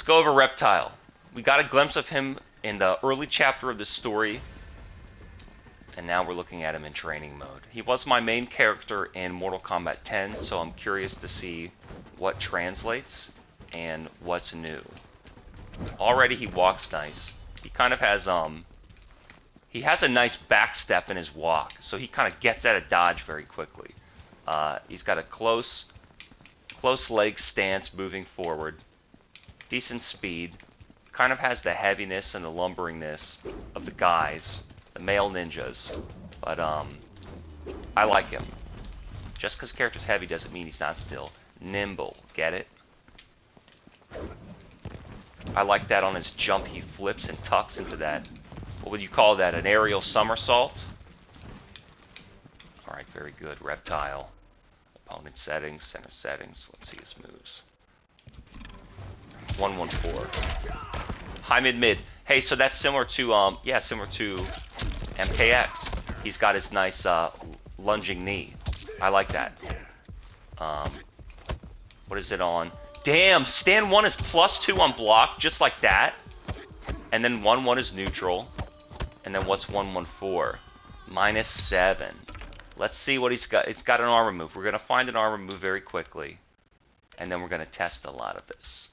go over Reptile. We got a glimpse of him in the early chapter of the story, and now we're looking at him in training mode. He was my main character in Mortal Kombat 10, so I'm curious to see what translates and what's new. Already he walks nice. He kind of has he has a nice back step in his walk, so he kind of gets out of dodge very quickly. He's got a close leg stance moving forward, decent speed, kind of has the heaviness and the lumberingness of the guys, the male ninjas, but I like him. Just because character's heavy doesn't mean he's not still nimble. Get it? I like that on his jump he flips and tucks into that. What would you call that? An aerial somersault? Alright, very good. Reptile. Opponent settings, center settings. Let's see his moves. 114. High mid mid. Hey, so that's similar to similar to MKX. He's got his nice lunging knee. I like that. What is it on? Damn, stand 1 is +2 on block, just like that. And then 1-1 is neutral. And then what's 114? -7. Let's see what he's got. It's got an armor move. We're going to find an armor move very quickly. And then we're going to test a lot of this.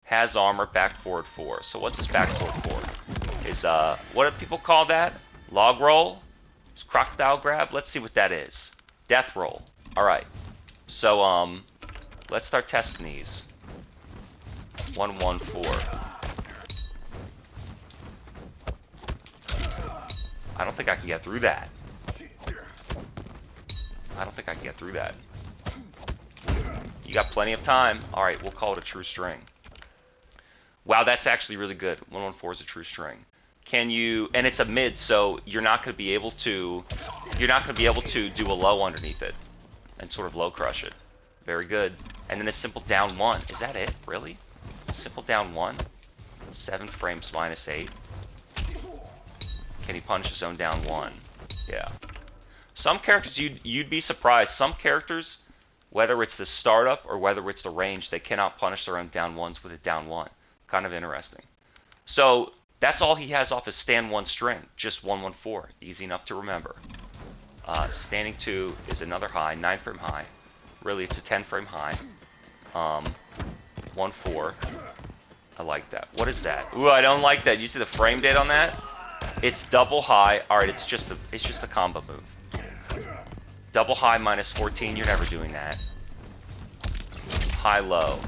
Has armor, back forward 4. So what's his back forward 4? Is, what do people call that? Log roll? Is crocodile grab? Let's see what that is. Death roll. Alright. So, let's start testing these. 114. I don't think I can get through that. I don't think I can get through that. You got plenty of time. Alright, we'll call it a true string. Wow, that's actually really good. 114 is a true string. Can you, and it's a mid, so you're not going to be able to do a low underneath it and sort of low crush it. Very good. And then a simple down 1. Is that it? Really? Simple down 1? 7 frames -8. Can he punish his own down 1? Yeah. Some characters, you'd be surprised. Some characters, whether it's the startup or whether it's the range, they cannot punish their own down 1s with a down 1. Kind of interesting. So that's all he has off his stand 1 string. Just 114. Easy enough to remember. Standing 2 is another high, 9 frame high. Really, it's a 10 frame high. 1-4. I like that. What is that? Ooh, I don't like that. You see the frame date on that? It's double high. All right, it's just a combo move. Double high -14. You're never doing that. High low.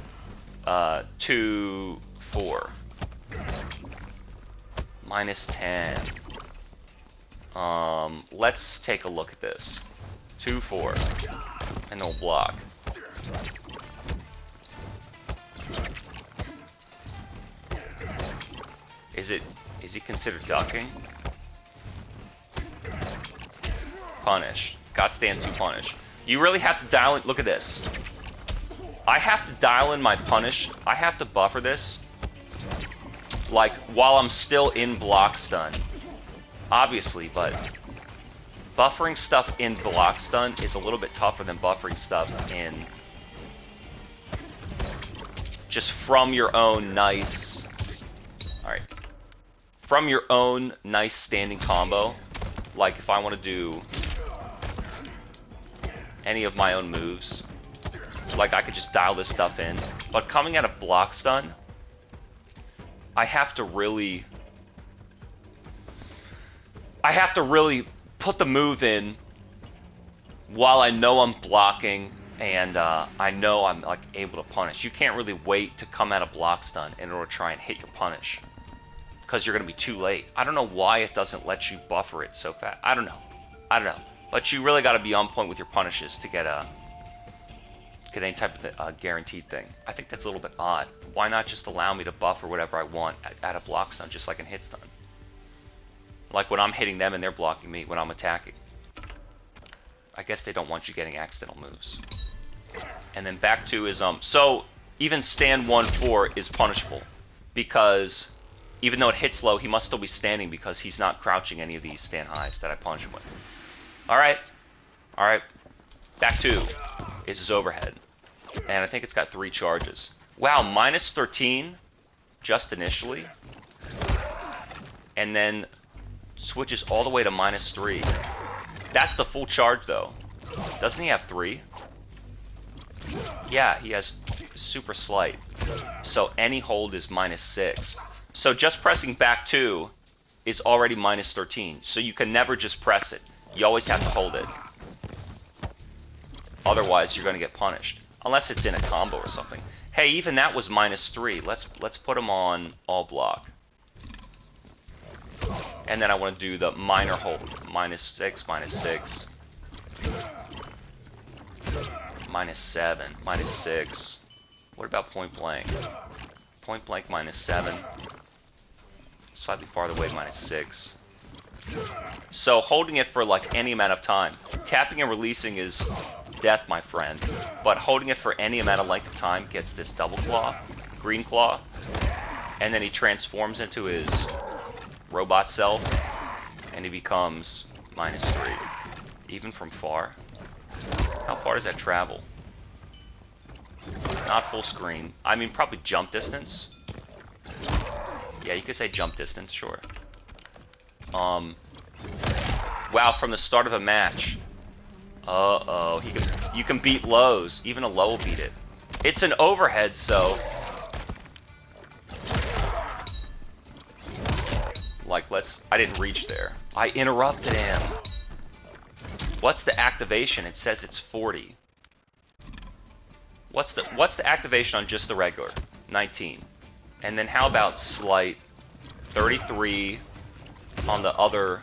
2-4. -10. Let's take a look at this. 2-4. And they'll block. Is he considered ducking? Punish. Got stand 2 punish. You really have to dial in. Look at this. I have to dial in my punish. I have to buffer this. Like, while I'm still in block stun. Obviously, but buffering stuff in block stun is a little bit tougher than buffering stuff in just from your own nice. Alright. From your own nice standing combo. Like, if I want to do any of my own moves, like, I could just dial this stuff in. But coming out of block stun, I have to really put the move in while I know I'm blocking and I know I'm like able to punish. You can't really wait to come out of block stun in order to try and hit your punish, because you're going to be too late. I don't know why it doesn't let you buffer it so fast. I don't know. But you really got to be on point with your punishes to get any type of guaranteed thing. I think that's a little bit odd. Why not just allow me to buffer whatever I want at a block stun, just like in hit stun? Like when I'm hitting them and they're blocking me when I'm attacking. I guess they don't want you getting accidental moves. And then back 2 is so even stand 1-4 is punishable, because even though it hits low, he must still be standing because he's not crouching any of these stand highs that I punish him with. Alright. Back 2 is his overhead. And I think it's got 3 charges. Wow, -13 just initially, and then switches all the way to -3. That's the full charge though. Doesn't he have 3? Yeah, he has super slight. So any hold is -6. So just pressing back 2 is already -13. So you can never just press it. You always have to hold it. Otherwise, you're going to get punished. Unless it's in a combo or something. Hey, even that was -3. Let's put him on all block. And then I want to do the minor hold. -6, -6. -7, -6. What about point blank? Point blank -7. Slightly farther away, -6. So holding it for like any amount of time. Tapping and releasing is death, my friend. But holding it for any amount of length of time gets this double claw, green claw, and then he transforms into his robot self, and he becomes -3. Even from far. How far does that travel? Not full screen. I mean, probably jump distance. Yeah, you could say jump distance, sure. Wow, from the start of a match. Uh-oh, you can beat lows. Even a low will beat it. It's an overhead, so... Like, I didn't reach there. I interrupted him. What's the activation? It says it's 40. What's the activation on just the regular? 19. And then how about slight? 33 on the other,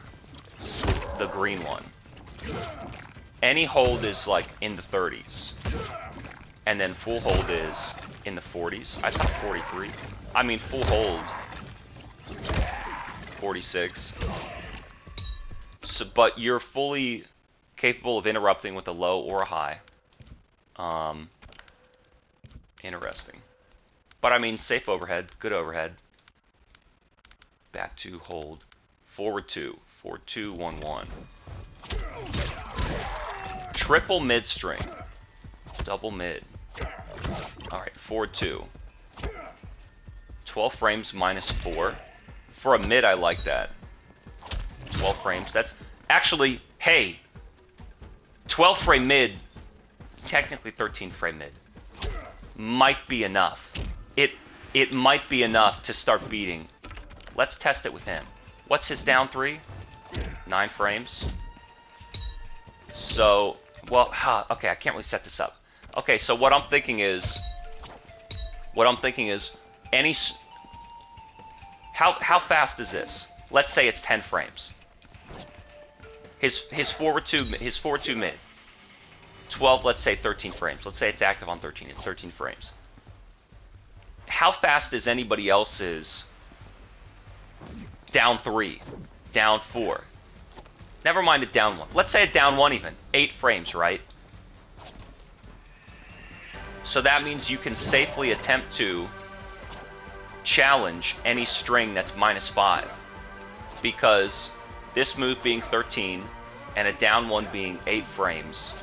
the green one. Any hold is like in the 30s. And then full hold is in the 40s. I saw 43. I mean full hold. 46. So, but you're fully capable of interrupting with a low or a high. Interesting. But I mean, safe overhead, good overhead. Back 2, hold. Forward 2. Forward 2, 1, 1. Triple mid string. Double mid. Alright, forward 2. 12 frames -4. For a mid, I like that. 12 frames. That's actually, hey, 12 frame mid, technically 13 frame mid, might be enough. It might be enough to start beating. Let's test it with him. What's his down 3? 9 frames. So, well, okay, I can't really set this up. Okay, so what I'm thinking is, any, how fast is this? Let's say it's 10 frames. His forward 2 mid. 12, let's say 13 frames. Let's say it's active on 13. It's 13 frames. How fast is anybody else's down 3, down 4? Never mind a down 1. Let's say a down 1 even. 8 frames, right? So that means you can safely attempt to challenge any string that's -5. Because this move being 13 and a down 1 being 8 frames,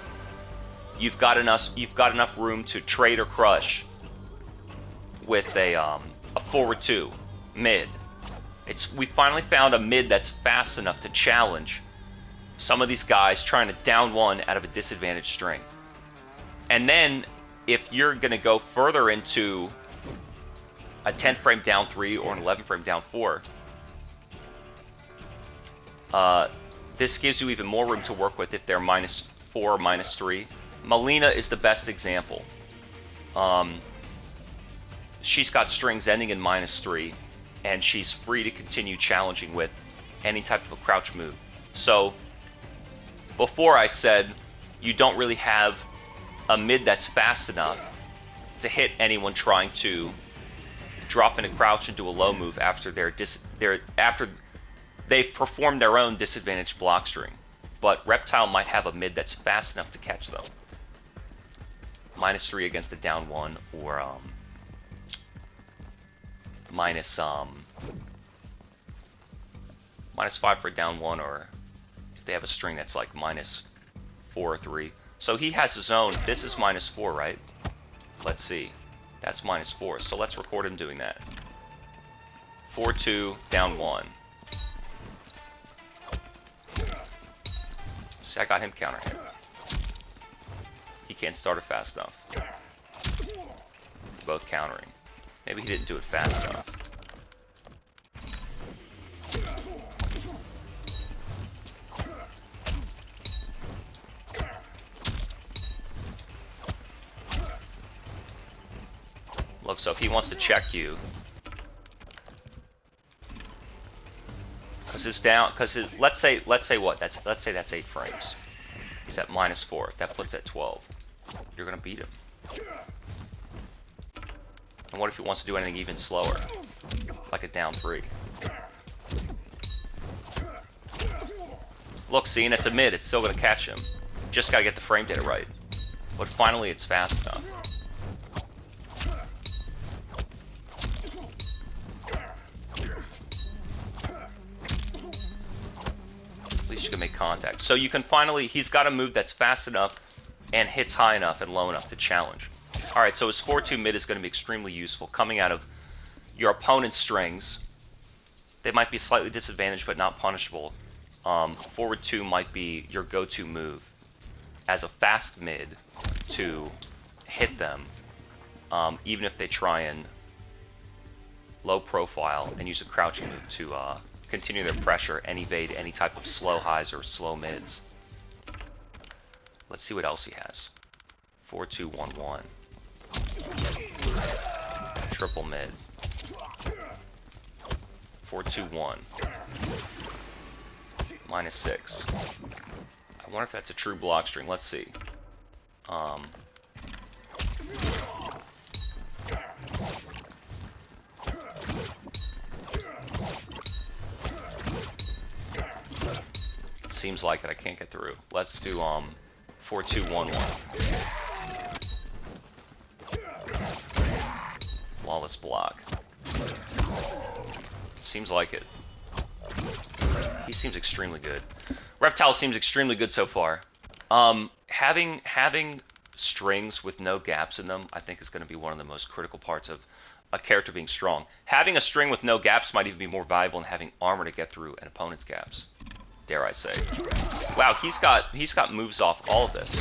you've got enough room to trade or crush with a forward 2 mid. We finally found a mid that's fast enough to challenge some of these guys trying to down 1 out of a disadvantaged string. And then if you're going to go further into a 10 frame down 3 or an 11 frame down 4, this gives you even more room to work with if they're -4 or -3. Melina is the best example. She's got strings ending in -3, and she's free to continue challenging with any type of a crouch move. So, before I said you don't really have a mid that's fast enough to hit anyone trying to drop in a crouch and do a low move after after they've performed their own disadvantaged block string. But Reptile might have a mid that's fast enough to catch them. -3 against a down 1, or -5 for a down 1, or if they have a string that's like -4 or 3. So he has his own. This is -4, right? Let's see. That's -4. So let's record him doing that. 4-2, down 1. See, I got him counter hit. He can't start it fast enough. Both countering. Maybe he didn't do it fast enough. Look, so if he wants to check you, because his down, because his, let's say what? Let's say that's 8 frames. He's at -4. That puts at 12. You're gonna beat him. And what if he wants to do anything even slower, like a down 3? Look, see, and it's a mid. It's still gonna catch him. Just gotta get the frame data right. But finally, it's fast enough. You can make contact. So you can finally, he's got a move that's fast enough and hits high enough and low enough to challenge. Alright, so his 4-2 mid is going to be extremely useful coming out of your opponent's strings. They might be slightly disadvantaged but not punishable. Forward 2 might be your go-to move as a fast mid to hit them, even if they try and low profile and use a crouching move to continue their pressure and evade any type of slow highs or slow mids. Let's see what else he has. 4-2-1-1. Triple mid. 4-2-1. -6. I wonder if that's a true block string. Let's see. Seems like it. I can't get through. Let's do 4-2-1-1. Flawless block. Seems like it. He seems extremely good. Reptile seems extremely good so far. Having strings with no gaps in them, I think, is going to be one of the most critical parts of a character being strong. Having a string with no gaps might even be more valuable than having armor to get through an opponent's gaps. Dare I say. Wow, he's got moves off all of this.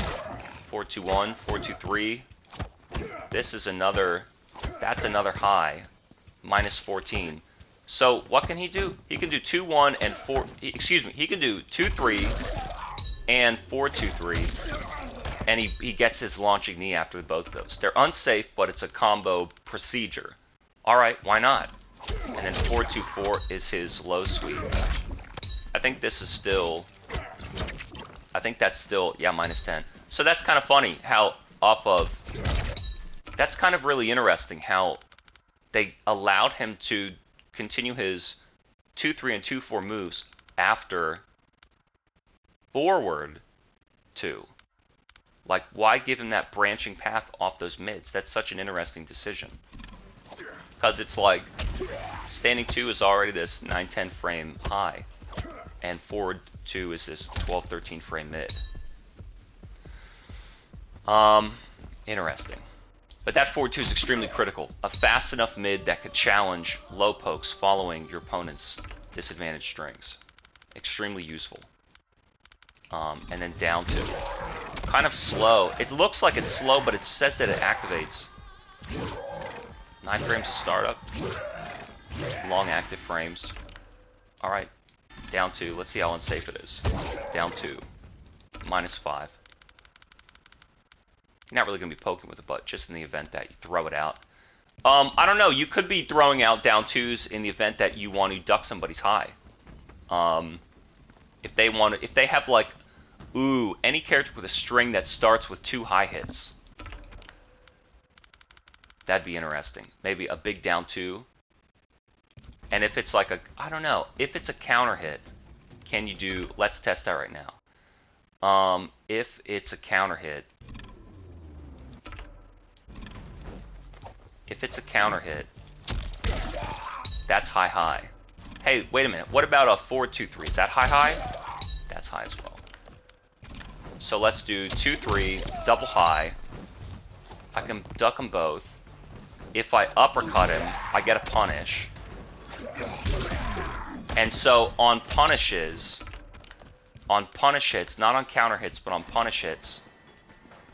4-2-1, 4-2-3. This is another, that's another high. -14. So what can he do? He can do 2-1 and 4, excuse me, he can do 2-3 and 4-2-3. And he gets his launching knee after both of those. They're unsafe, but it's a combo procedure. Alright, why not? And then 4-2-4 is his low sweep. I think this is still, I think that's still, yeah, -10. So that's kind of funny how off of, that's kind of really interesting how they allowed him to continue his 2-3 and 2-4 moves after forward 2. Like, why give him that branching path off those mids? That's such an interesting decision. Because it's like, standing 2 is already this 9-10 frame high. And forward 2 is this 12-13 frame mid. Interesting. But that forward 2 is extremely critical. A fast enough mid that could challenge low pokes following your opponent's disadvantaged strings. Extremely useful. And then down 2. Kind of slow. It looks like it's slow, but it says that it activates. 9 frames of startup. Long active frames. Alright. Down 2. Let's see how unsafe it is. Down 2. -5. You're not really going to be poking with it, but just in the event that you throw it out. I don't know. You could be throwing out down 2s in the event that you want to duck somebody's high. If they have like, ooh, any character with a string that starts with 2 high hits. That'd be interesting. Maybe a big down 2. And if it's like a, I don't know, if it's a counter hit, can you do, let's test that right now. If it's a counter hit, that's high. Hey, wait a minute, what about a 4-2-3? Is that high? That's high as well. So let's do 2-3, double high. I can duck them both. If I uppercut him, I get a punish. And so on punish hits, not on counter hits, but on punish hits,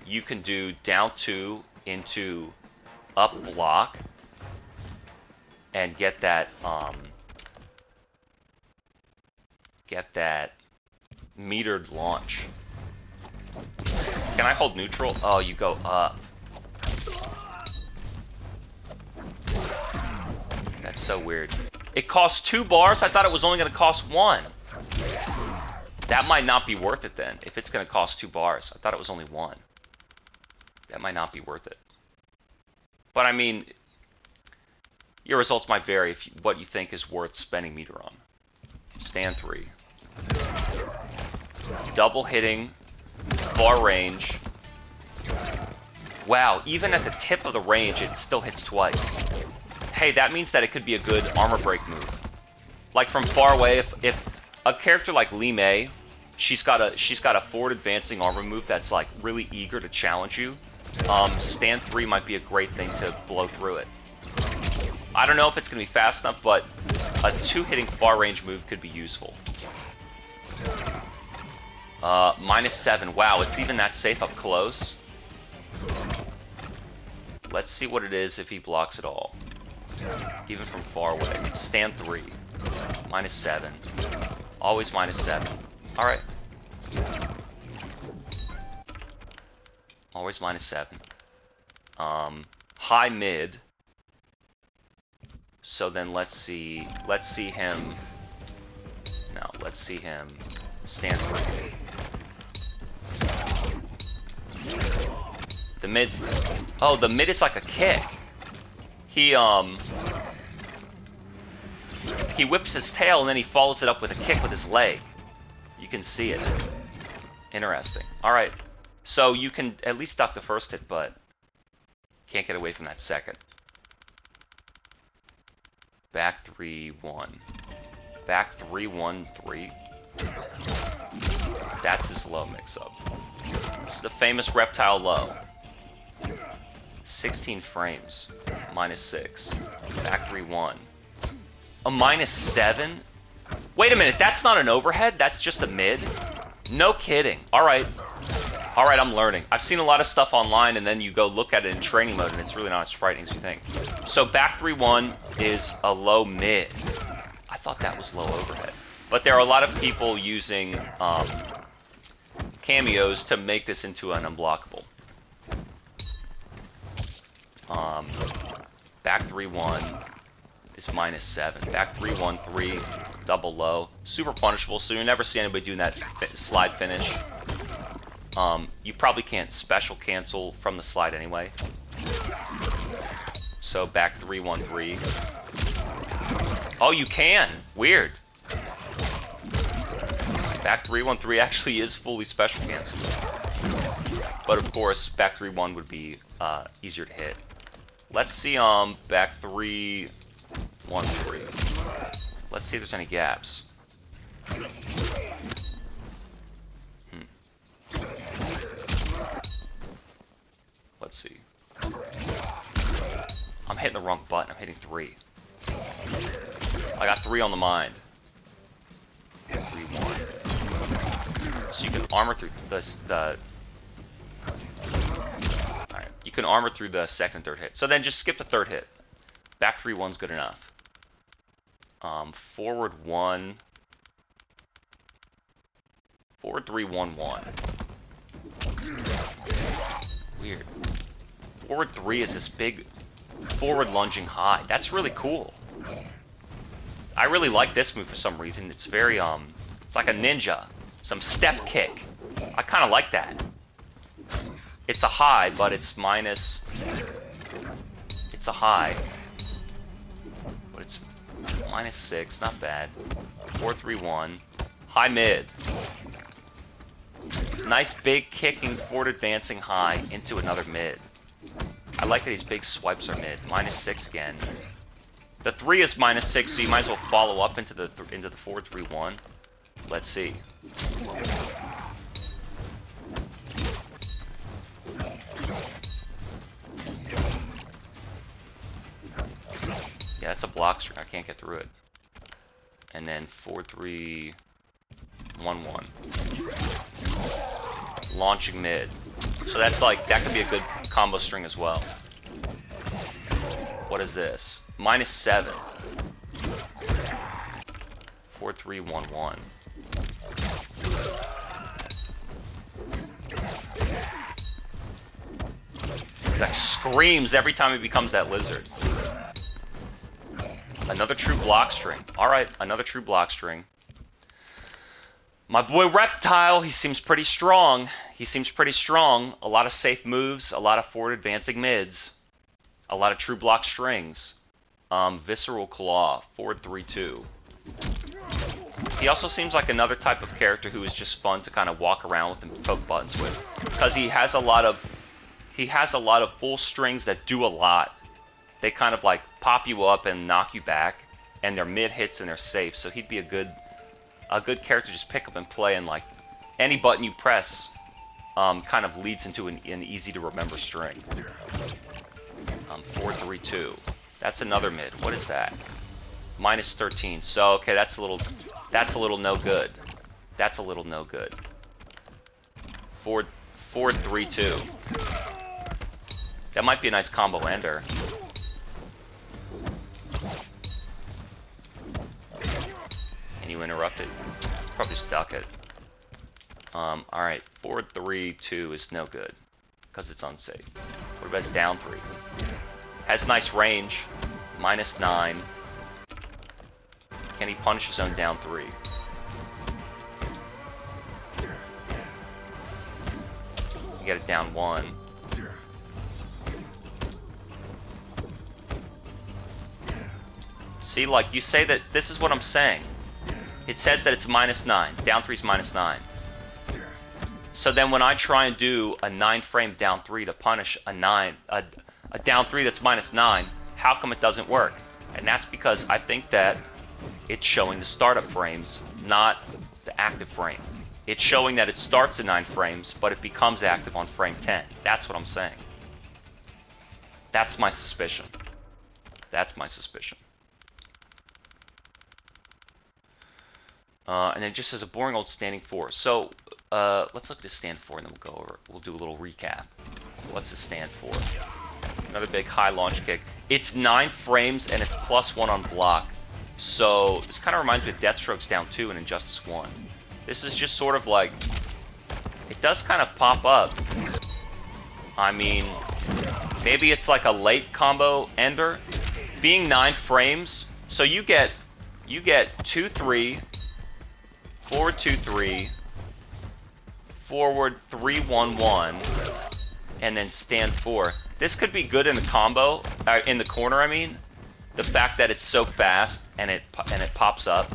you can do down 2 into up block and get that metered launch. Can I hold neutral? Oh, you go up. That's so weird. It costs 2 bars? I thought it was only going to cost 1. That might not be worth it then, if it's going to cost 2 bars. I thought it was only 1. That might not be worth it. But I mean, your results might vary if what you think is worth spending meter on. Stand 3. Double hitting, far range. Wow, even at the tip of the range, it still hits twice. Hey, that means that it could be a good armor break move. Like from far away, if a character like Lee May, she's got a forward advancing armor move that's like really eager to challenge you. Stand 3 might be a great thing to blow through it. I don't know if it's going to be fast enough, but a 2-hitting far range move could be useful. -7. Wow, it's even that safe up close. Let's see what it is if he blocks at all. Even from far away. Stand 3. -7. Always -7. Alright. Always -7. High mid. So then let's see him. No, let's see him stand 3. The mid. Oh, the mid is like a kick. He whips his tail and then he follows it up with a kick with his leg. You can see it. Interesting. Alright. So you can at least duck the first hit, but can't get away from that second. Back 3-1. Back 3-1-3. That's his low mix-up. This is the famous Reptile low. 16 frames. -6. Back 3-1. A -7? Wait a minute, that's not an overhead? That's just a mid? No kidding. Alright. Alright, I'm learning. I've seen a lot of stuff online and then you go look at it in training mode and it's really not as frightening as you think. So back 3-1 is a low mid. I thought that was low overhead. But there are a lot of people using cameos to make this into an unblockable. Back 3-1 is -7. Back 3-1-3, double low. Super punishable, so you'll never see anybody doing that slide finish. You probably can't special cancel from the slide anyway. So back 3-1-3. Oh, you can! Weird. Back 3-1-3 actually is fully special cancel. But of course, back 3-1 would be easier to hit. Let's see back 3-1-3. Let's see if there's any gaps. Let's see. I'm hitting the wrong button. I'm hitting 3. I got 3 on the mind. 3-1. So you can armor through Alright, you can armor through the second and third hit. So then just skip the third hit. Back 3-1's good enough. Forward 1. Forward 3-1-1. Weird. Forward 3 is this big forward lunging high. That's really cool. I really like this move for some reason. It's very it's like a ninja. Some step kick. I kind of like that. It's a high, but it's minus. It's a high, but it's -6. Not bad. 4-3-1. High mid. Nice big kicking forward advancing high into another mid. I like that these big swipes are mid. -6 again. The 3 is -6, so you might as well follow up into the 4-3-1. Let's see. Yeah, that's a block string. I can't get through it. And then 4, 3, 1, 1. Launching mid. So that's like, that could be a good combo string as well. What is this? -7. 4, 3, 1, 1. That screams every time he becomes that lizard. Another true block string. Alright, another true block string. My boy Reptile, he seems pretty strong. He seems pretty strong. A lot of safe moves, a lot of forward advancing mids, a lot of true block strings. Visceral Claw, forward 3-2. He also seems like another type of character who is just fun to kind of walk around with and poke buttons with, because he has a lot of full strings that do a lot. They kind of like pop you up and knock you back, and they're mid hits and they're safe. So he'd be a good character to just pick up and play, and like any button you press kind of leads into an easy to remember string. 4-3-2. That's another mid. What is that? -13. So okay, that's a little no good. That's a little no good. 4-3-2. That might be a nice combo ender. And you interrupt it. Probably just duck it. Alright, 4-3-2 is no good, because it's unsafe. What about his down 3? Has nice range. -9. Can he punish his own down 3? You get it down 1. See, like, you say that, this is what I'm saying. It says that it's -9. Down 3 is -9. So then when I try and do a 9-frame down 3 to punish a down 3 that's -9, how come it doesn't work? And that's because I think that it's showing the startup frames, not the active frame. It's showing that it starts at 9 frames, but it becomes active on frame 10. That's what I'm saying. That's my suspicion. That's my suspicion. And then just as a boring old standing 4. So let's look at the stand 4, and then we'll do a little recap. What's the stand 4? Another big high launch kick. It's 9 frames and it's +1 on block. So this kind of reminds me of Deathstroke's down 2 and Injustice 1. This is just sort of like, it does kind of pop up. I mean, maybe it's like a late combo ender. Being 9 frames, so you get 2-3, forward 2-3, forward 3-1-1, and then stand 4. This could be good in the combo, in the corner. I mean, the fact that it's so fast and it pops up.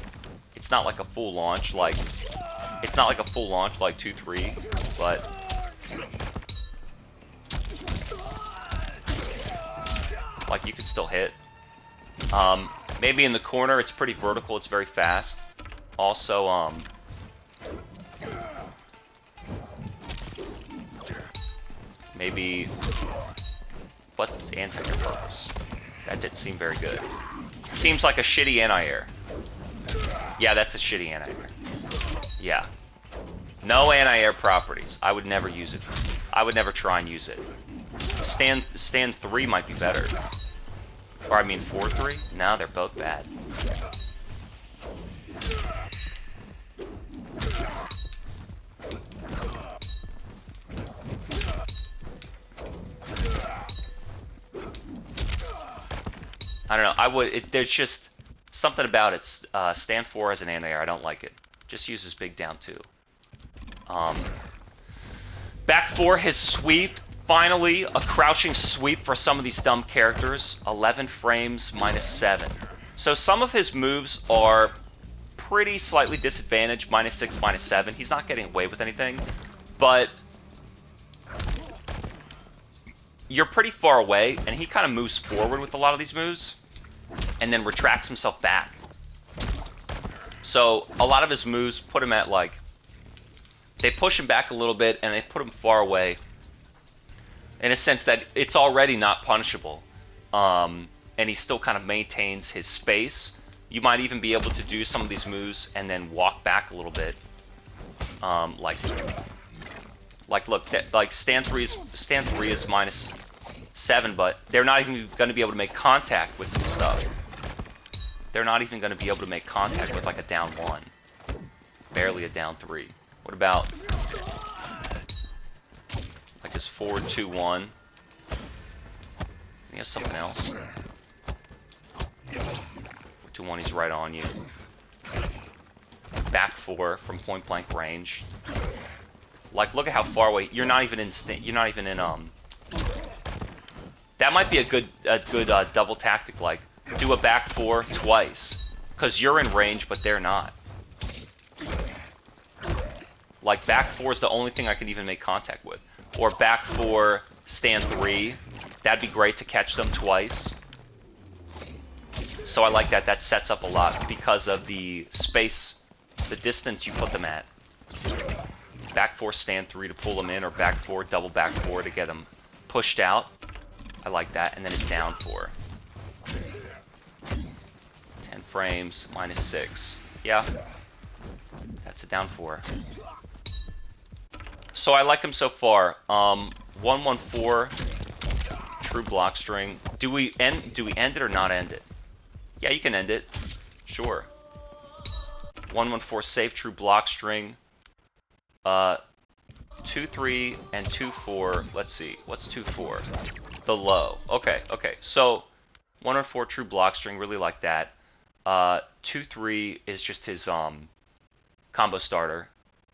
It's not like a full launch, like 2-3, but like you can still hit. Maybe in the corner it's pretty vertical. It's very fast. Also, maybe, what's its anti-air purpose? That didn't seem very good. Seems like a shitty anti-air. Yeah, that's a shitty anti-air. Yeah. No anti-air properties. I would never use it. I would never try and use it. Stand 3 might be better. Or I mean 4-3? No, they're both bad. I don't know. There's just something about it. Stand 4 as an anti-air. I don't like it. Just uses big down 2. Back 4, his sweep. Finally, a crouching sweep for some of these dumb characters. 11 frames, -7. So some of his moves are pretty slightly disadvantaged. -6, -7. He's not getting away with anything. But you're pretty far away, and he kind of moves forward with a lot of these moves, and then retracts himself back. So a lot of his moves put him at, like, they push him back a little bit, and they put him far away, in a sense that it's already not punishable. and he still kind of maintains his space. You might even be able to do some of these moves and then walk back a little bit. Like look, like stand 3 is -7, but they're not even going to be able to make contact with some stuff. They're not even going to be able to make contact with like a down 1. Barely a down 3. What about like this forward 2-1? He has something else. 2-1, he's right on you. Back 4 from point blank range. Like, look at how far away. You're not even in. That might be a good double tactic. Like, do a back 4 twice, because you're in range, but they're not. Like, back 4 is the only thing I can even make contact with. Or back 4, stand 3. That'd be great to catch them twice. So I like that. That sets up a lot because of the space, the distance you put them at. Back 4, stand 3 to pull them in, or back 4, double back 4 to get them pushed out. I like that. And then it's down 4. 10 frames, -6. Yeah. That's a down 4. So I like him so far. 114, true block string. Do we end it or not end it? Yeah, you can end it. Sure. 114 safe true block string. 2-3 and 2-4. Let's see. What's 2-4? The low. Okay. So 114 true block string. Really like that. 2-3 is just his combo starter.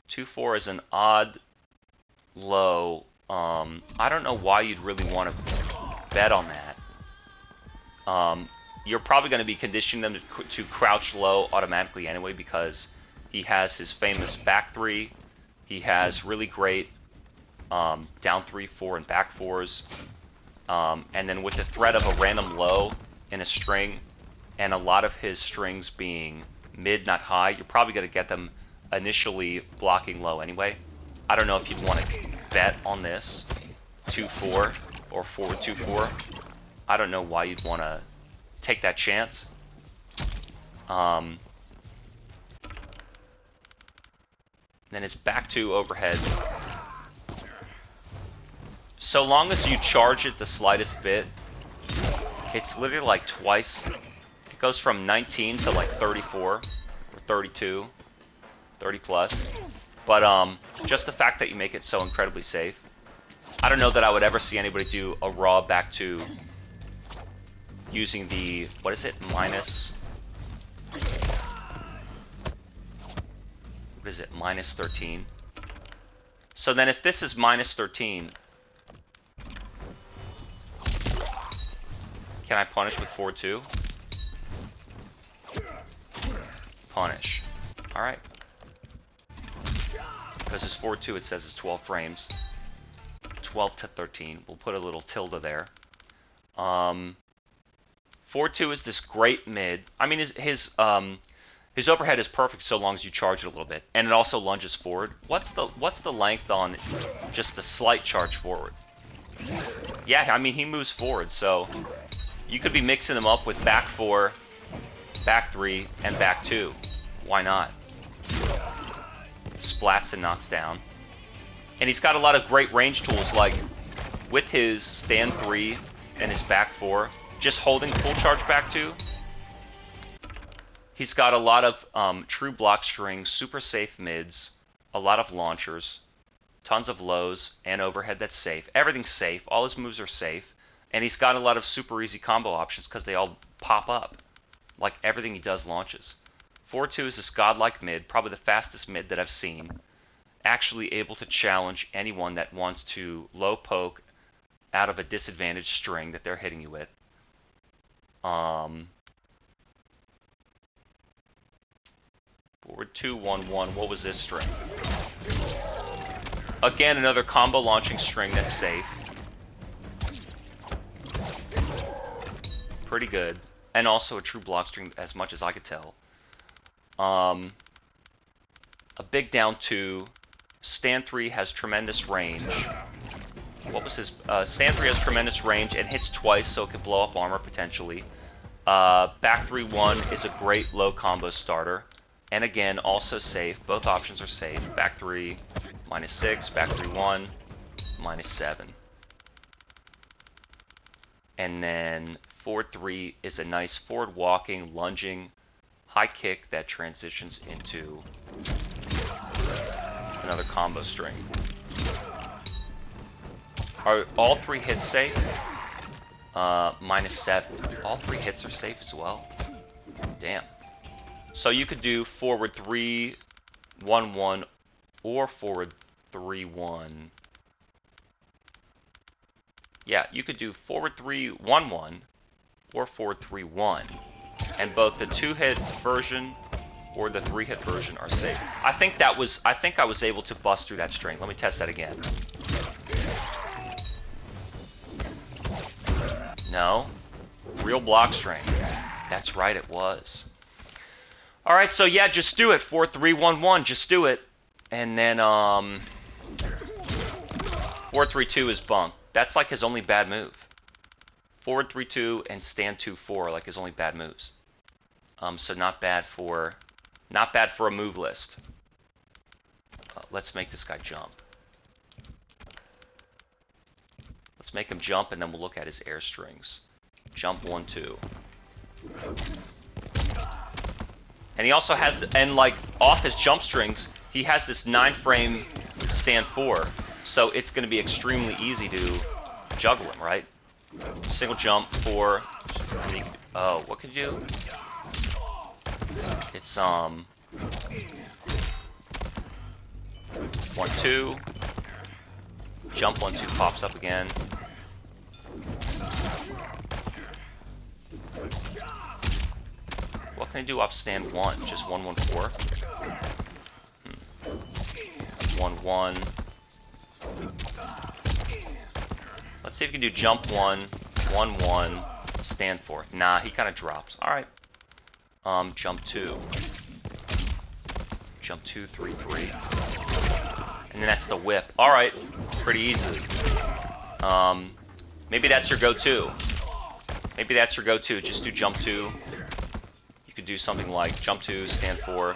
2-4 is an odd low. I don't know why you'd really want to bet on that. You're probably going to be conditioning them to crouch low automatically anyway, because he has his famous back 3. He has really great down 3, 4, and back 4s. And then with the threat of a random low in a string, and a lot of his strings being mid, not high, you're probably going to get them initially blocking low anyway. I don't know if you'd want to bet on this 2-4 or forward 2-4. I don't know why you'd want to take that chance. Then it's back 2 overhead. So long as you charge it the slightest bit, it's literally like twice. It goes from 19 to like 34 or 32, 30 plus. But just the fact that you make it so incredibly safe. I don't know that I would ever see anybody do a raw back 2 using the, what is it, -13. So then if this is -13, can I punish with 4-2? Punish. Alright. Because it's 4-2, it says it's 12 frames. 12 to 13. We'll put a little tilde there. 4-2 is this great mid. I mean, his overhead is perfect so long as you charge it a little bit, and it also lunges forward. What's the length on just the slight charge forward? Yeah, I mean, he moves forward, so you could be mixing him up with back 4, back 3, and back 2. Why not? Splats and knocks down. And he's got a lot of great range tools, like with his stand 3 and his back 4, just holding full charge back 2. He's got a lot of true block strings, super safe mids, a lot of launchers, tons of lows, and overhead that's safe. Everything's safe. All his moves are safe. And he's got a lot of super easy combo options because they all pop up. Like everything he does launches. 4-2 is this godlike mid, probably the fastest mid that I've seen. Actually able to challenge anyone that wants to low poke out of a disadvantaged string that they're hitting you with. Forward 2-1-1. What was this string? Again, another combo launching string that's safe. Pretty good. And also a true block string, as much as I could tell. A big down 2. Stand 3 has tremendous range. what was his... stand 3 has tremendous range and hits twice, so it can blow up armor potentially. Back 3-1 is a great low combo starter. And again, also safe. Both options are safe. Back 3, -6. Back 3-1, -7. And then forward 3 is a nice forward walking, lunging, high kick that transitions into another combo string. Are all 3 hits safe? -7. All 3 hits are safe as well. Damn. So you could do forward 3, 1-1, or forward 3-1. Yeah, you could do forward 3, 1-1, or forward 3-1. And both the 2-hit version or the 3-hit version are safe. I think I was able to bust through that string. Let me test that again. No. Real block string. That's right, it was. Alright, so yeah, just do it. 4-3-1-1, just do it. And then, 4-3-2 is bunk. That's like his only bad move. Forward 3-2 and stand 2-4 are like his only bad moves. So not bad for a move list. Let's make this guy jump. Let's make him jump, and then we'll look at his air strings. Jump 1-2. And he also has, like, off his jump strings, he has this 9-frame stand 4. So it's going to be extremely easy to juggle him, right? Single jump 4. Oh, what can you do? It's 1-2. Jump 1-2 pops up again. What can I do off stand 1? Just 1-1-4? 1-1. Let's see if we can do jump 1, 1-1, stand 4. Nah, he kind of drops. Alright. Jump 2. Jump 2, 3-3. And then that's the whip. Alright. Pretty easy. Maybe that's your go-to. Maybe that's your go-to. Just do jump 2. You could do something like jump 2, stand 4.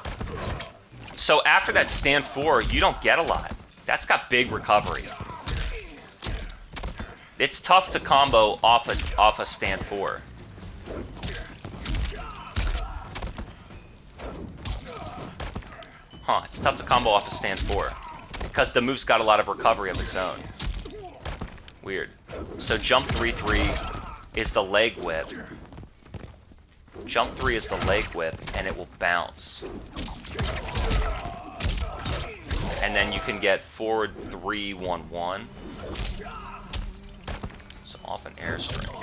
So after that stand 4, you don't get a lot. That's got big recovery. It's tough to combo off a stand 4. Huh, it's tough to combo off a stand 4. Because the move's got a lot of recovery of its own. Weird. So jump 3-3 is the leg whip. Jump 3 is the leg whip, and it will bounce. And then you can get forward 3-1-1. So off an airstream.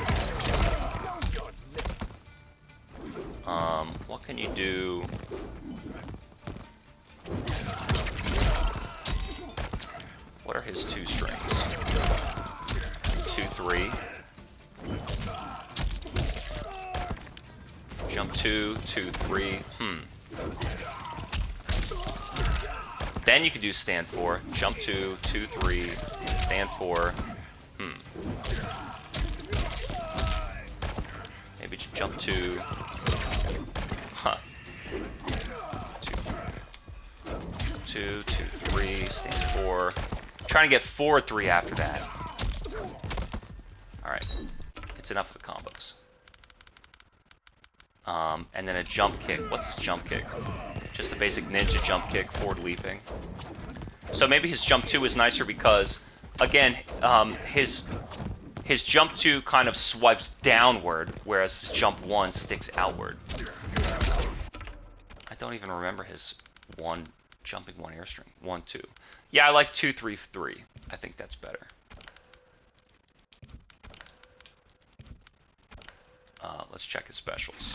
What can you do? What are his 2 strings? 2-3. Jump 2, 2-3. Then you can do stand 4. Jump 2, 2-3, stand 4. Maybe jump 2. Huh. 2, 2-3, stand 4. Trying to get forward 3 after that. Alright. It's enough of the combos. And then a jump kick. What's his jump kick? Just a basic ninja jump kick, forward leaping. So maybe his jump 2 is nicer because, again, his jump 2 kind of swipes downward, whereas his jump 1 sticks outward. I don't even remember his jumping 1 airstring. 1-2. Yeah, I like 2-3-3. I think that's better. Let's check his specials.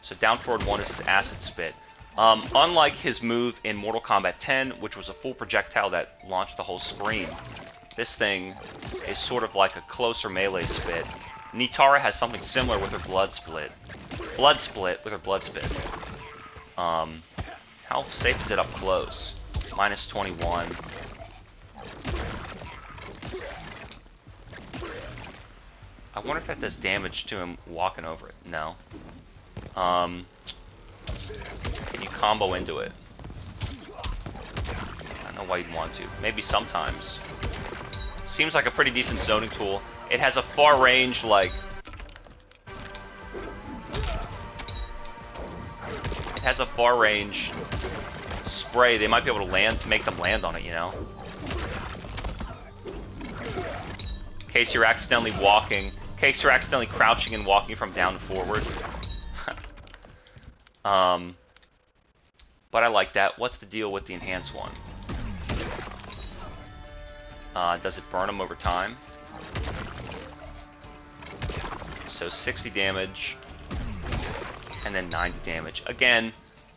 So down forward 1 is his acid spit. Unlike his move in Mortal Kombat 10, which was a full projectile that launched the whole screen, this thing is sort of like a closer melee spit. Nitara has something similar with her blood split. Blood split with her blood spit. How safe is it up close? -21. I wonder if that does damage to him walking over it. No. Can you combo into it? I don't know why you'd want to. Maybe sometimes. Seems like a pretty decent zoning tool. It has a far range, like... It has a far range spray. They might be able to make them land on it, you know? In case you're accidentally walking... In case you're accidentally crouching and walking from down to forward. But I like that. What's the deal with the enhanced one? Does it burn them over time? So 60 damage, and then 90 damage. Again,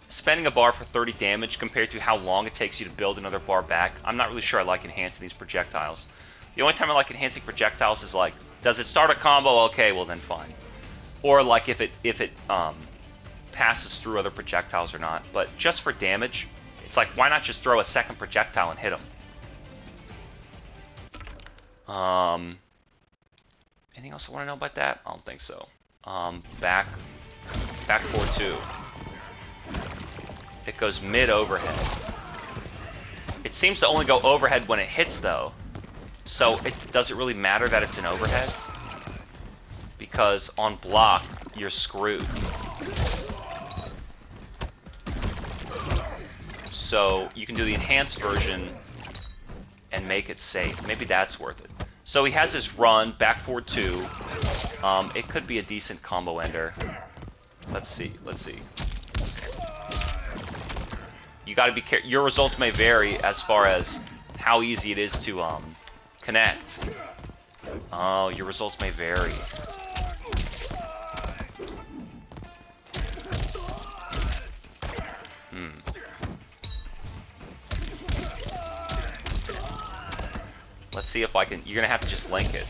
spending a bar for 30 damage compared to how long it takes you to build another bar back, I'm not really sure I like enhancing these projectiles. The only time I like enhancing projectiles is like, does it start a combo? Okay, well then fine. Or like if it passes through other projectiles or not. But just for damage, it's like, why not just throw a second projectile and hit them? Anything else I want to know about that? I don't think so. Back 4-2. It goes mid overhead. It seems to only go overhead when it hits though. So does it really matter that it's an overhead? Because on block, you're screwed. So you can do the enhanced version and make it safe. Maybe that's worth it. So he has his run, back forward 2. It could be a decent combo ender. Let's see. You gotta be careful. Your results may vary as far as how easy it is to connect. Oh, your results may vary. Let's see if I can... You're gonna have to just link it.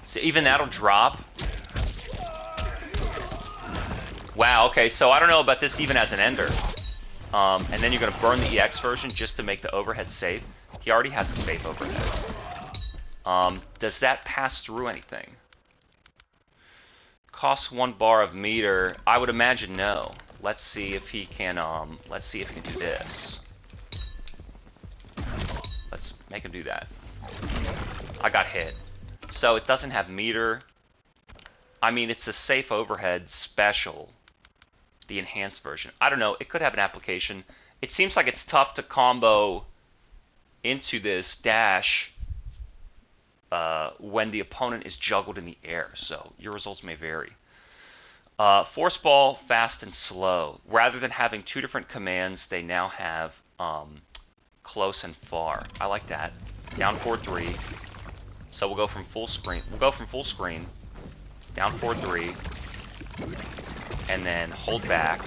So even that'll drop. Wow, okay, so I don't know about this even as an ender. And then you're gonna burn the EX version just to make the overhead safe. He already has a safe overhead. Does that pass through anything? Costs 1 bar of meter. I would imagine no. Let's see if he can do this. Let's make him do that. I got hit. So it doesn't have meter. I mean, it's a safe overhead special. The enhanced version. I don't know, it could have an application. It seems like it's tough to combo into this dash when the opponent is juggled in the air, so your results may vary. Force ball, fast and slow. Rather than having 2 different commands, they now have close and far. I like that. Down 4-3. So we'll go from full screen. Down 4-3. And then hold back.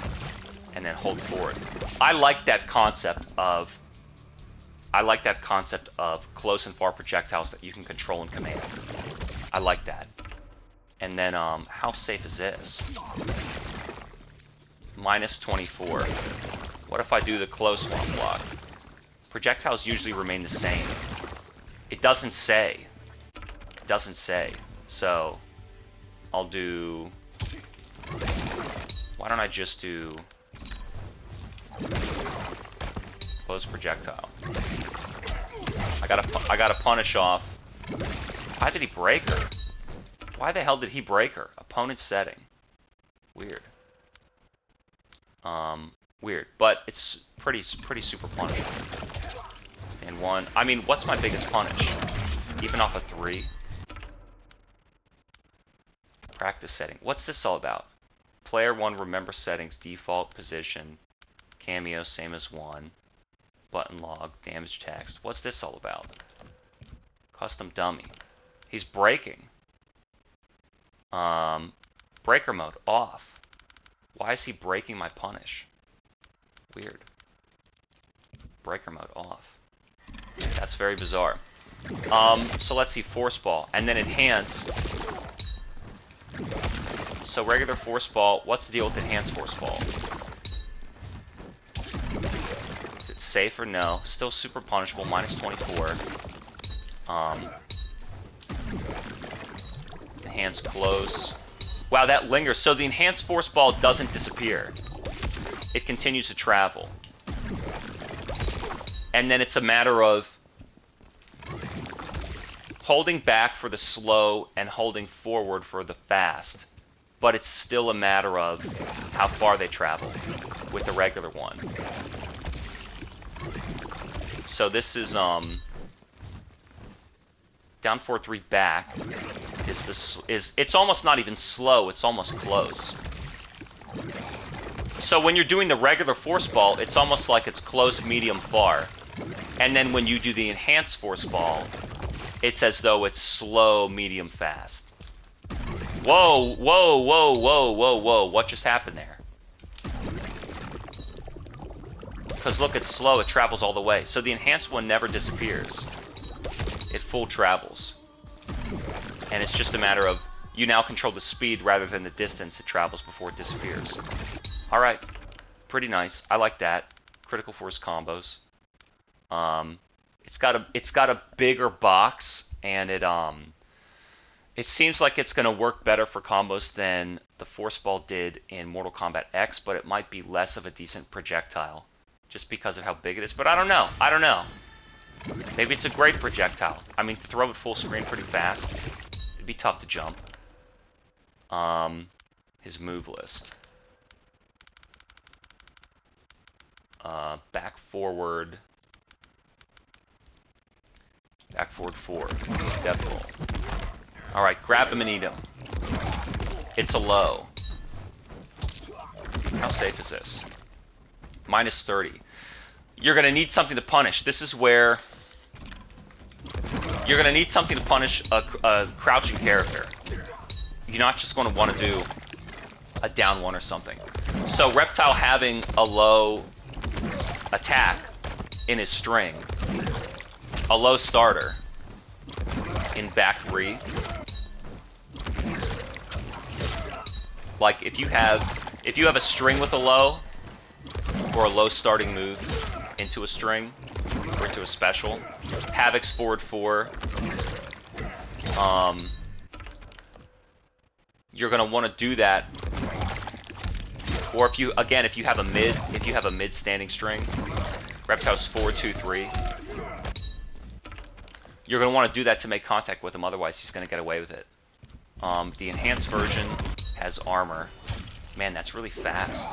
And then hold forward. I like that concept of close and far projectiles that you can control and command. I like that. And then, how safe is this? -24. What if I do the close one block? Projectiles usually remain the same. It doesn't say. So, I'll do... Why don't I just do... Close projectile. I gotta punish off. Why did he break her? Why the hell did he break her? Opponent's setting. Weird. Weird. But it's pretty super punishable. Stand 1. I mean, what's my biggest punish? Even off a 3? Practice setting. What's this all about? Player 1 remember settings, default position, cameo same as 1, button log, damage text. What's this all about? Custom dummy. He's breaking. Breaker mode off. Why is he breaking my punish? Weird. Breaker mode off. That's very bizarre. So let's see, force ball, and then enhance. So regular force ball, what's the deal with enhanced force ball? Is it safer? No. Still super punishable, minus 24. Enhanced close. Wow, that lingers. So the enhanced force ball doesn't disappear. It continues to travel. And then it's a matter of holding back for the slow and holding forward for the fast. But it's still a matter of how far they travel with the regular one. So this is down 4-3 back is it's almost not even slow, it's almost close. So when you're doing the regular force ball, it's almost like it's close, medium, far. And then when you do the enhanced force ball, it's as though it's slow, medium, fast. Whoa, whoa, whoa, whoa, whoa, whoa, what just happened there? Because look, it's slow, it travels all the way. So the enhanced one never disappears. It full travels. And it's just a matter of, you now control the speed rather than the distance it travels before it disappears. Alright, pretty nice. I like that. Critical force combos. It's got a bigger box, and it seems like it's going to work better for combos than the force ball did in Mortal Kombat X, but it might be less of a decent projectile just because of how big it is. But I don't know. I don't know. Maybe it's a great projectile. I mean, to throw it full screen pretty fast, it'd be tough to jump. His move list. Back forward. Back forward 4. Death roll. Alright, grab him and eat him. It's a low. How safe is this? Minus 30. You're going to need something to punish. This is where you're going to need something to punish a crouching character. You're not just going to want to do a down one or something. So Reptile having a low attack in his string, a low starter in back 3. Like if you have a string with a low or a low starting move into a string or into a special, Havoc's forward 4. You're gonna want to do that. Or if you have a mid standing string, Reptile's forward 2-3. You're gonna want to do that to make contact with him, otherwise he's gonna get away with it. The enhanced version has armor. Man, that's really fast.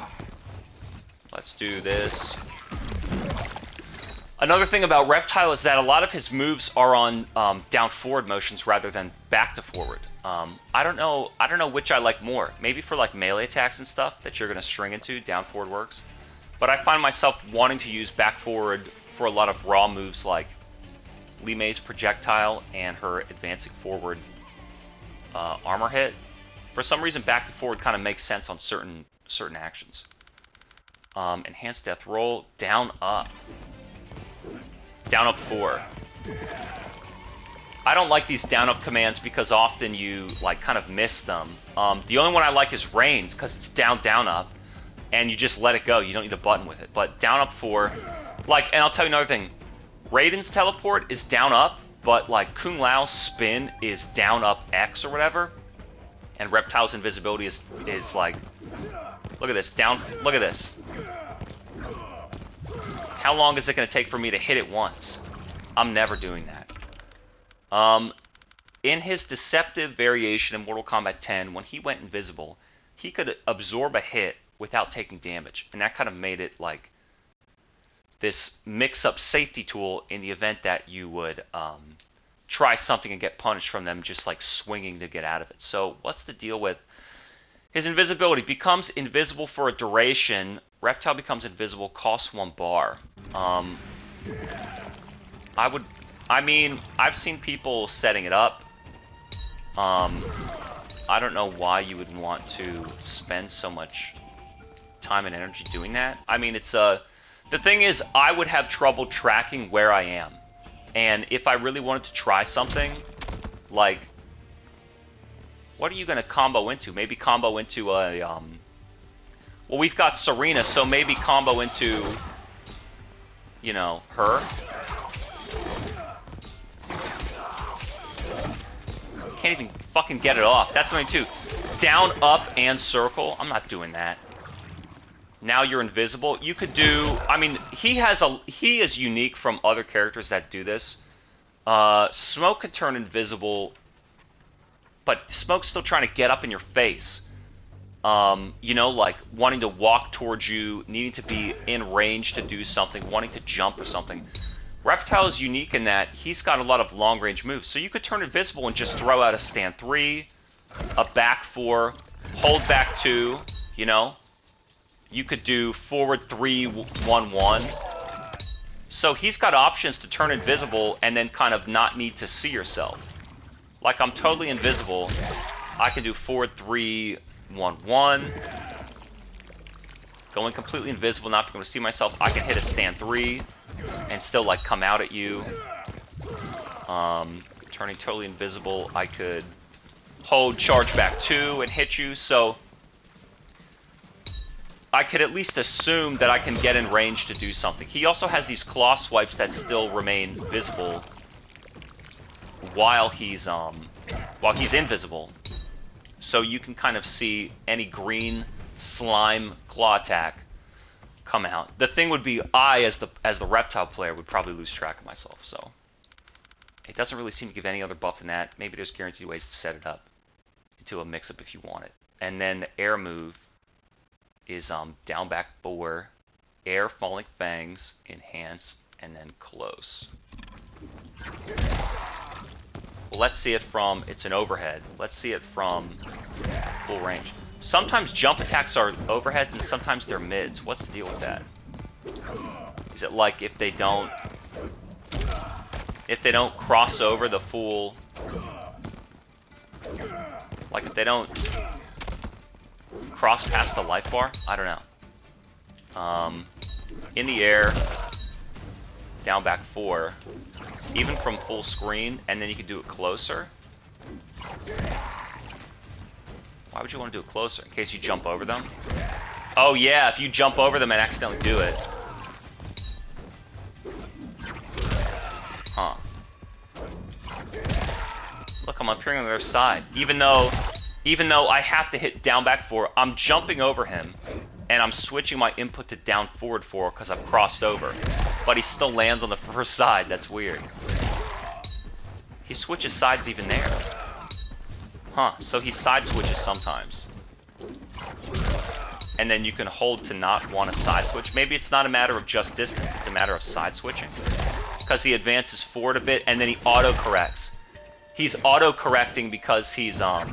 Let's do this. Another thing about Reptile is that a lot of his moves are on down forward motions rather than back to forward. I don't know which I like more. Maybe for like melee attacks and stuff that you're gonna string into, down forward works. But I find myself wanting to use back forward for a lot of raw moves like Li Mei's projectile and her advancing forward armor hit. For some reason, back to forward kind of makes sense on certain actions. Enhanced death roll, down up. Down up 4. I don't like these down up commands because often you like kind of miss them. The only one I like is Rain's because it's down up, and you just let it go. You don't need a button with it. But down up 4, like, and I'll tell you another thing. Raiden's teleport is down up, but like Kung Lao's spin is down up X or whatever, and Reptile's invisibility is like, look at this, look at this. How long is it going to take for me to hit it once? I'm never doing that. In his deceptive variation in Mortal Kombat 10, when he went invisible, he could absorb a hit without taking damage, and that kind of made it like this mix-up safety tool in the event that you would try something and get punished from them just like swinging to get out of it. So what's the deal with his invisibility? Becomes invisible for a duration. Reptile becomes invisible, costs 1 bar. I've seen people setting it up. I don't know why you would want to spend so much time and energy doing that. I mean, the thing is, I would have trouble tracking where I am. And if I really wanted to try something, like, what are you going to combo into? Maybe combo into a, well, we've got Serena, so maybe combo into, you know, her. Can't even fucking get it off. That's something too. Down, up, and circle. I'm not doing that. Now you're invisible. You could do... I mean, he is unique from other characters that do this. Smoke can turn invisible, but Smoke's still trying to get up in your face. You know, like wanting to walk towards you, needing to be in range to do something, wanting to jump or something. Reptile is unique in that he's got a lot of long-range moves. So you could turn invisible and just throw out a stand 3, a back 4, hold back 2, you know? You could do forward 3, 1, 1. So he's got options to turn invisible and then kind of not need to see yourself. Like, I'm totally invisible. I can do forward 3, 1, 1. Going completely invisible, not being able to see myself. I can hit a stand 3 and still, like, come out at you. Turning totally invisible, I could hold charge back 2 and hit you. So I could at least assume that I can get in range to do something. He also has these claw swipes that still remain visible while he's invisible. So you can kind of see any green slime claw attack come out. The thing would be, I, as the Reptile player, would probably lose track of myself. So it doesn't really seem to give any other buff than that. Maybe there's guaranteed ways to set it up into a mix-up if you want it. And then the air move is down, back, 4, air, falling fangs, enhance, and then close. Well, let's see it from, it's an overhead. Let's see it from full range. Sometimes jump attacks are overhead and sometimes they're mids. What's the deal with that? Is it like if they don't cross over the full, like if they don't cross past the life bar? I don't know. In the air, down, back, 4, even from full screen, and then you can do it closer. Why would you want to do it closer? In case you jump over them? Oh yeah, if you jump over them and accidentally do it. Huh. Look, I'm appearing on the other side. Even though I have to hit down, back, 4, I'm jumping over him, and I'm switching my input to down, forward 4 because I've crossed over. But he still lands on the first side. That's weird. He switches sides even there. Huh, so he side switches sometimes. And then you can hold to not want to side switch. Maybe it's not a matter of just distance, it's a matter of side switching. Because he advances forward a bit and then he auto-corrects. He's auto-correcting because he's, Huh.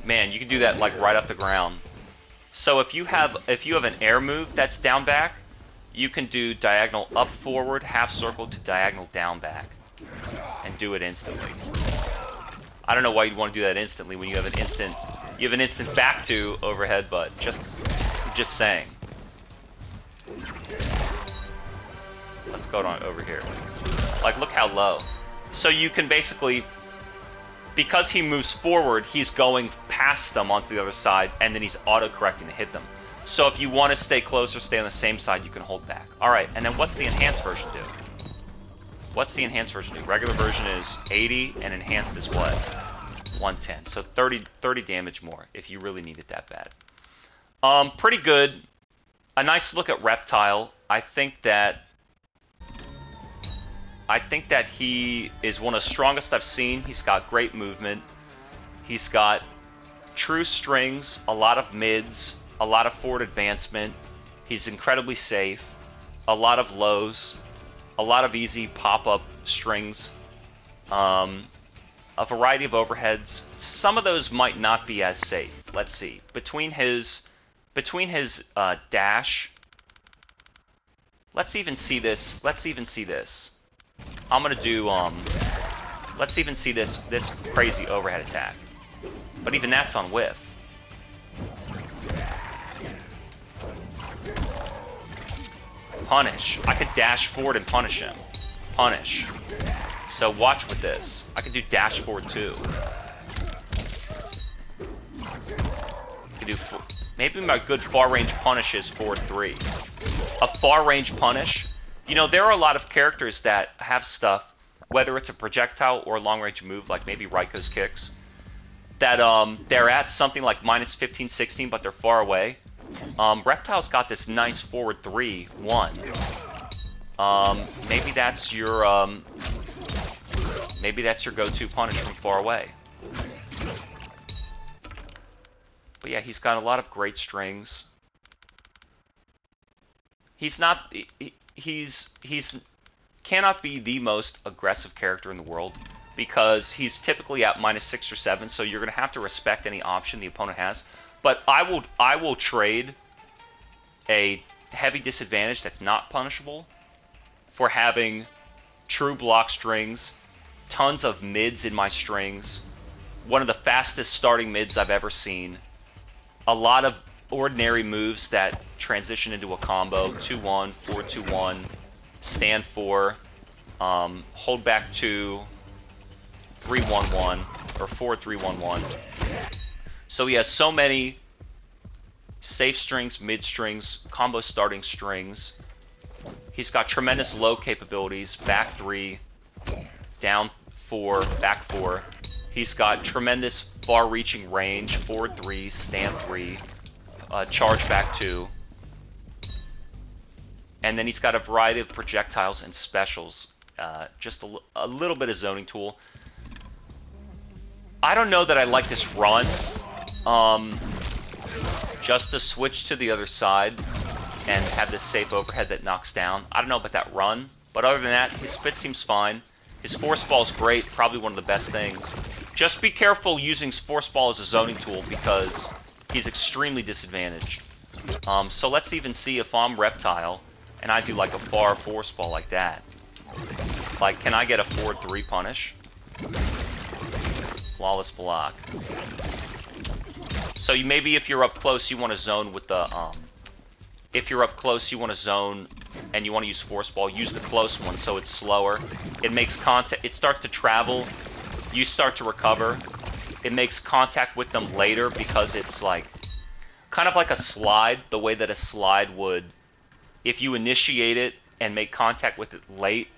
Man, you can do that like right off the ground. So if you have an air move that's down back, you can do diagonal up forward, half circle to diagonal down back, and do it instantly. I don't know why you'd want to do that instantly when you have an instant back to overhead, but just saying. Let's go on over here. Like, look how low. So you can basically, because he moves forward, he's going past them onto the other side, and then he's auto-correcting to hit them. So if you want to stay close or stay on the same side, you can hold back. Alright, and then what's the enhanced version do? What's the enhanced version do? Regular version is 80, and enhanced is what? 110. So 30 damage more, if you really need it that bad. Pretty good. A nice look at Reptile. I think that he is one of the strongest I've seen. He's got great movement. He's got true strings, a lot of mids, a lot of forward advancement. He's incredibly safe. A lot of lows. A lot of easy pop-up strings. A variety of overheads. Some of those might not be as safe. Let's see. Between his dash. Let's even see this. I'm gonna do let's even see this crazy overhead attack. But even that's on whiff. Punish. I could dash forward and punish him. Punish. So watch with this. I could do dash forward too. can do... Maybe my good far-range punish is 4-3. A far-range punish... You know, there are a lot of characters that have stuff, whether it's a projectile or a long-range move, like maybe Raico's kicks, that they're at something like minus 15, 16, but they're far away. Reptile's got this nice forward 3-1. Maybe that's your go-to punish from far away. But yeah, he's got a lot of great strings. He's not... He's cannot be the most aggressive character in the world because he's typically at minus 6 or 7, so you're going to have to respect any option the opponent has. But I will trade a heavy disadvantage that's not punishable for having true block strings, tons of mids in my strings, one of the fastest starting mids I've ever seen, a lot of ordinary moves that transition into a combo, 2-1, 4-2-1, stand 4, hold back 2, 3-1-1, or 4-3-1-1. So he has so many safe strings, mid strings, combo starting strings. He's got tremendous low capabilities, back 3, down 4, back 4. He's got tremendous far-reaching range, forward 3, stand 3, charge back 2. And then he's got a variety of projectiles and specials. Just a little bit of zoning tool. I don't know that I like this run. Just to switch to the other side and have this safe overhead that knocks down. I don't know about that run. But other than that, his spit seems fine. His force ball is great. Probably one of the best things. Just be careful using force ball as a zoning tool because he's extremely disadvantaged. So let's even see if I'm Reptile and I do like a far force ball like that. Like, can I get a 4-3 punish? Flawless block. So maybe if you're up close, you want to zone with the if you're up close, you want to zone and you want to use force ball, use the close one so it's slower. It makes contact. It starts to travel. You start to recover. It makes contact with them later because it's like kind of like a slide, the way that a slide would, if you initiate it and make contact with it late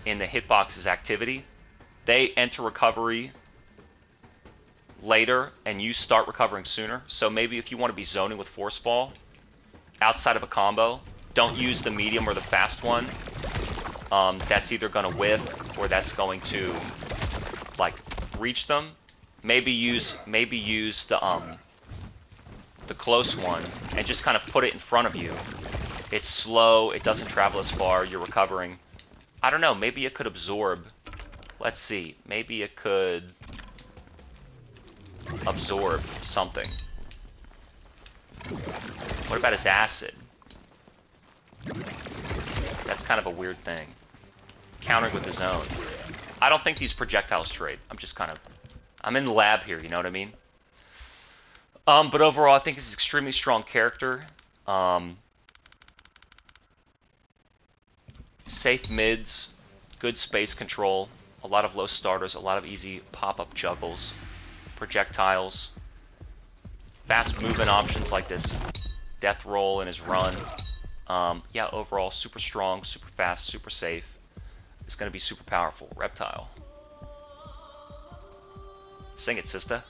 in the hitbox's activity, they enter recovery later and you start recovering sooner. So maybe if you want to be zoning with force ball outside of a combo, don't use the medium or the fast one. That's either going to whiff or that's going to like reach them. Maybe use the close one and just kind of put it in front of you. It's slow, it doesn't travel as far, you're recovering. I don't know, maybe it could absorb. Let's see, maybe it could absorb something. What about his acid? That's kind of a weird thing. Countering with his own. I don't think these projectiles trade. I'm in the lab here, you know what I mean? But overall, I think he's an extremely strong character. Safe mids, good space control, a lot of low starters, a lot of easy pop-up juggles, projectiles, fast movement options like this death roll in his run. Yeah, overall, super strong, super fast, super safe. It's going to be super powerful. Reptile. Sing it, sister.